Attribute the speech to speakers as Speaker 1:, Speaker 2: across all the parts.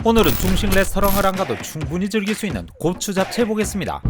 Speaker 1: 오늘은 중식 레스토랑을 안 가도 충분히 즐길 수 있는 고추 잡채 해보겠습니다.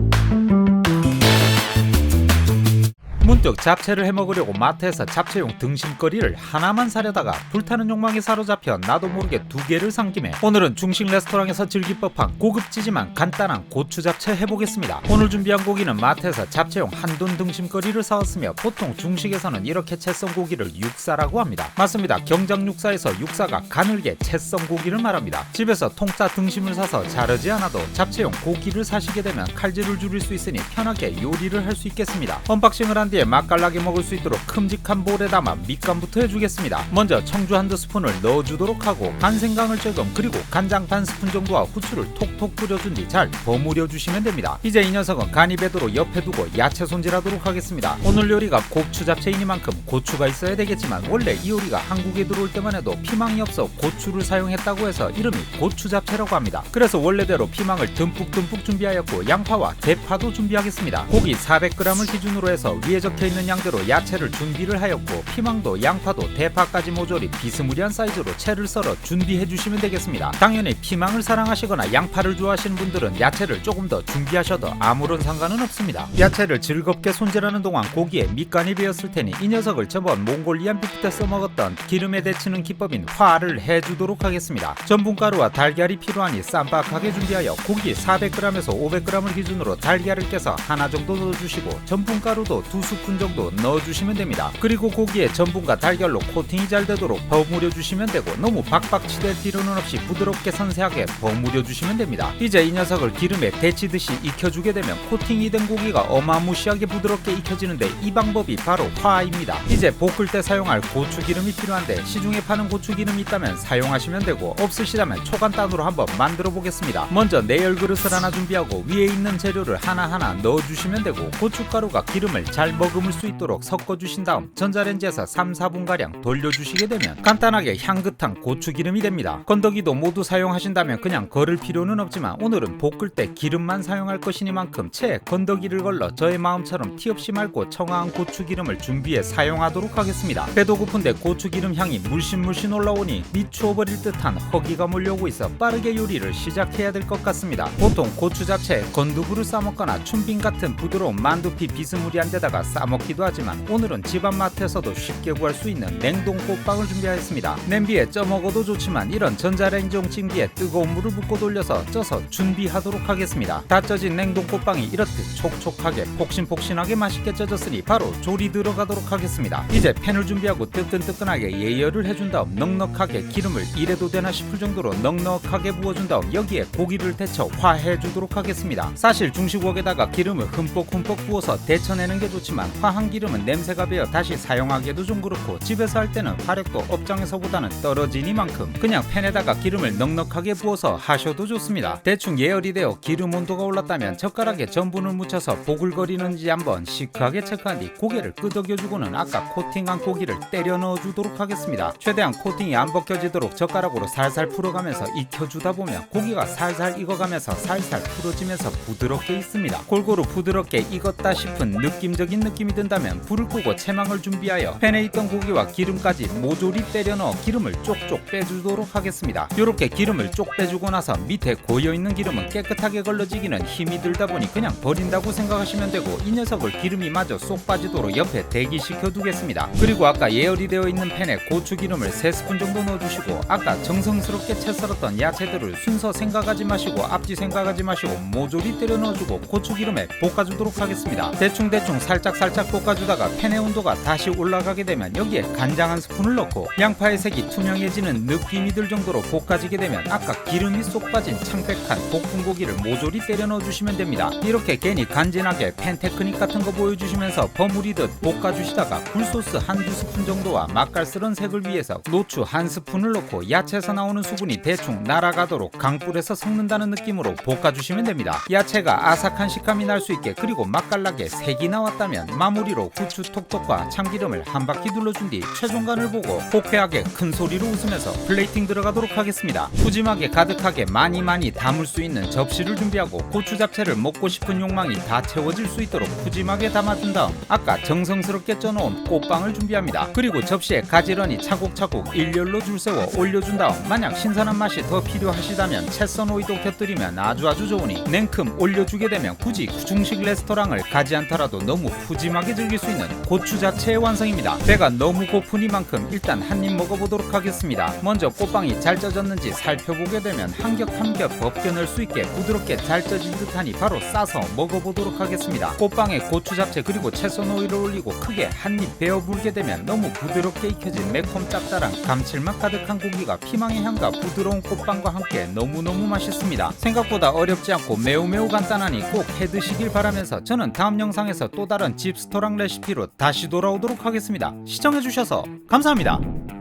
Speaker 1: 문득 잡채를 해먹으려고 마트에서 잡채용 등심거리를 하나만 사려다가 불타는 욕망에 사로잡혀 나도 모르게 2개를 산 김에 오늘은 중식 레스토랑에서 즐길 법한 고급지지만 간단한 고추 잡채 해보겠습니다. 오늘 준비한 고기는 마트에서 잡채용 한돈 등심거리를 사왔으며 보통 중식에서는 이렇게 채 썬 고기를 육사라고 합니다. 맞습니다. 경장 육사에서 육사가 가늘게 채 썬 고기를 말합니다. 집에서 통짜 등심을 사서 자르지 않아도 잡채용 고기를 사시게 되면 칼질을 줄일 수 있으니 편하게 요리를 할 수 있겠습니다. 언박싱을 한 뒤에 맛깔나게 먹을 수 있도록 큼직한 볼에 담아 밑간부터 해주겠습니다. 먼저 청주 한두 스푼을 넣어주도록 하고 간생강을 조금 그리고 간장 반 스푼 정도와 후추를 톡톡 뿌려준 뒤 잘 버무려 주시면 됩니다. 이제 이 녀석은 간이 배도록 옆에 두고 야채 손질하도록 하겠습니다. 오늘 요리가 고추 잡채이니만큼 고추가 있어야 되겠지만 원래 이 요리가 한국에 들어올 때만 해도 피망이 없어 고추를 사용했다고 해서 이름이 고추 잡채라고 합니다. 그래서 원래대로 피망을 듬뿍 준비하였고 양파와 대파도 준비하겠습니다. 고기 400g을 기준으로 해서 위에 적혀있는 양대로 야채를 준비를 하였고 피망도 양파도 대파까지 모조리 비스무리한 사이즈로 채를 썰어 준비해 주시면 되겠습니다. 당연히 피망을 사랑하시거나 양파를 좋아하시는 분들은 야채를 조금 더 준비하셔도 아무런 상관은 없습니다. 야채를 즐겁게 손질하는 동안 고기에 밑간이 배었을 테니 이 녀석을 저번 몽골리안 비프 때 써먹었던 기름에 데치는 기법인 화를 해주도록 하겠습니다. 전분가루와 달걀이 필요하니 쌈박하게 준비하여 고기 400g에서 500g을 기준으로 달걀을 깨서 하나 정도 넣어주시고 전분가루도 2스푼 정도 넣어주시면 됩니다. 그리고 고기에 전분과 달걀로 코팅이 잘 되도록 버무려 주시면 되고 너무 박박 치댈 필요는 없이 부드럽게 섬세하게 버무려 주시면 됩니다. 이제 이 녀석을 기름에 데치듯이 익혀주게 되면 코팅이 된 고기가 어마무시하게 부드럽게 익혀지는데 이 방법이 바로 화입니다. 이제 볶을 때 사용할 고추기름이 필요한데 시중에 파는 고추기름이 있다면 사용하시면 되고 없으시다면 초간단으로 한번 만들어 보겠습니다. 먼저 내열 그릇을 하나 준비하고 위에 있는 재료를 하나하나 넣어주시면 되고 고춧가루가 기름을 잘 머금을 수 있도록 섞어주신 다음 전자레인지에서 3-4분가량 돌려주시게 되면 간단하게 향긋한 고추기름이 됩니다. 건더기도 모두 사용하신다면 그냥 걸을 필요는 없지만 오늘은 볶을 때 기름만 사용할 것이니만큼 채 건더기를 걸러 저의 마음처럼 티 없이 맑고 청아한 고추기름을 준비해 사용하도록 하겠습니다. 배도 고픈데 고추기름 향이 물씬 올라오니 미추어버릴 듯한 허기가 몰려오고 있어 빠르게 요리를 시작해야 될 것 같습니다. 보통 고추 잡채에 건두부를 싸먹거나 춘빙 같은 부드러운 만두피 비스무리한 데다가 싸먹기도 하지만 오늘은 집안마트에서도 쉽게 구할 수 있는 냉동 꽃빵을 준비하였습니다. 냄비에 쪄 먹어도 좋지만 이런 전자레인지용 찜기에 뜨거운 물을 붓고 돌려서 쪄서 준비하도록 하겠습니다. 다 쪄진 냉동 꽃빵이 이렇듯 촉촉하게 폭신폭신하게 맛있게 쪄졌으니 바로 조리 들어가도록 하겠습니다. 이제 팬을 준비하고 뜨끈뜨끈하게 예열을 해준 다음 넉넉하게 기름을 이래도 되나 싶을 정도로 넉넉하게 부어준 다음 여기에 고기를 데쳐 화해주도록 하겠습니다. 사실 중식웍에다가 기름을 흠뻑 부어서 데쳐내는 게 좋지만 화한 기름은 냄새가 배어 다시 사용하기에도 좀 그렇고 집에서 할 때는 화력도 업장에서보다는 떨어지니만큼 그냥 팬에다가 기름을 넉넉하게 부어서 하셔도 좋습니다. 대충 예열이 되어 기름 온도가 올랐다면 젓가락에 전분을 묻혀서 보글거리는지 한번 시크하게 체크한 뒤 고개를 끄덕여주고는 아까 코팅한 고기를 때려 넣어주도록 하겠습니다. 최대한 코팅이 안 벗겨지도록 젓가락으로 살살 풀어가면서 익혀주다 보면 고기가 살살 익어가면서 살살 풀어지면서 부드럽게 익습니다. 골고루 부드럽게 익었다 싶은 느낌적인 느낌이 든다면 불을 끄고 채망을 준비하여 팬에 있던 고기와 기름까지 모조리 때려 넣어 기름을 쪽쪽 빼주도록 하겠습니다. 이렇게 기름을 쪽 빼주고 나서 밑에 고여있는 기름은 깨끗하게 걸러지기는 힘이 들다 보니 그냥 버린다고 생각하시면 되고 이 녀석을 기름이 마저 쏙 빠지도록 옆에 대기시켜 두겠습니다. 그리고 아까 예열이 되어 있는 팬에 고추기름을 3스푼 정도 넣어주시고 아까 정성스럽게 채 썰었던 야채들을 순서 생각하지 마시고 앞뒤 생각하지 마시고 모조리 때려 넣어주고 고추기름에 볶아주도록 하겠습니다. 대충 살짝 볶아주다가 팬의 온도가 다시 올라가게 되면 여기에 간장 1스푼을 넣고 양파의 색이 투명해지는 느낌이 들 정도로 볶아지게 되면 아까 기름이 쏙 빠진 창백한 볶은 고기를 모조리 때려 넣어주시면 됩니다. 이렇게 괜히 간지나게 팬 테크닉 같은 거 보여주시면서 버무리듯 볶아주시다가 굴소스 1-2스푼 정도와 맛깔스런 색을 위해서 노추 1스푼을 넣고 야채에서 나오는 수분이 대충 날아가도록 강불에서 섞는다는 느낌으로 볶아주시면 됩니다. 야채가 아삭한 식감이 날 수 있게 그리고 맛깔나게 색이 나왔다면 마무리로 후추 톡톡과 참기름을 한 바퀴 둘러준 뒤 최종 간을 보고 호쾌하게 큰 소리로 웃으면서 플레이팅 들어가도록 하겠습니다. 푸짐하게 가득하게 많이 담을 수 있는 접시를 준비하고 고추 잡채를 먹고 싶은 욕망이 다 채워질 수 있도록 푸짐하게 담아둔 다음 아까 정성스럽게 쪄놓은 꽃빵을 준비합니다. 그리고 접시에 가지런히 차곡차곡 일렬로 줄 세워 올려준 다음 만약 신선한 맛이 더 필요하시다면 채썬 오이도 곁들이면 아주 좋으니 냉큼 올려주게 되면 굳이 중식 레스토랑을 가지 않더라도 너무 푸짐하게 즐길 수 있는 고추 잡채의 완성입니다. 배가 너무 고프니만큼 일단 한 입 먹어보도록 하겠습니다. 먼저 꽃빵이 잘 쪄졌는지 살펴보게 되면 한 겹 벗겨낼 수 있게 부드럽게 잘 쪄진 듯하니 바로 싸서 먹어보도록 하겠습니다. 꽃빵에 고추 잡채 그리고 채썬 오이를 올리고 크게 한 입 베어 물게 되면 너무 부드럽게 익혀진 매콤 짭짤한 감칠맛 가득한 고기가 피망의 향과 부드러운 꽃빵과 함께 너무너무 맛있습니다. 생각보다 어렵지 않고 매우 간단하니 꼭 해드시길 바라면서 저는 다음 영상에서 또 다른 집 스토랑 레시피로 다시 돌아오도록 하겠습니다. 시청해주셔서 감사합니다.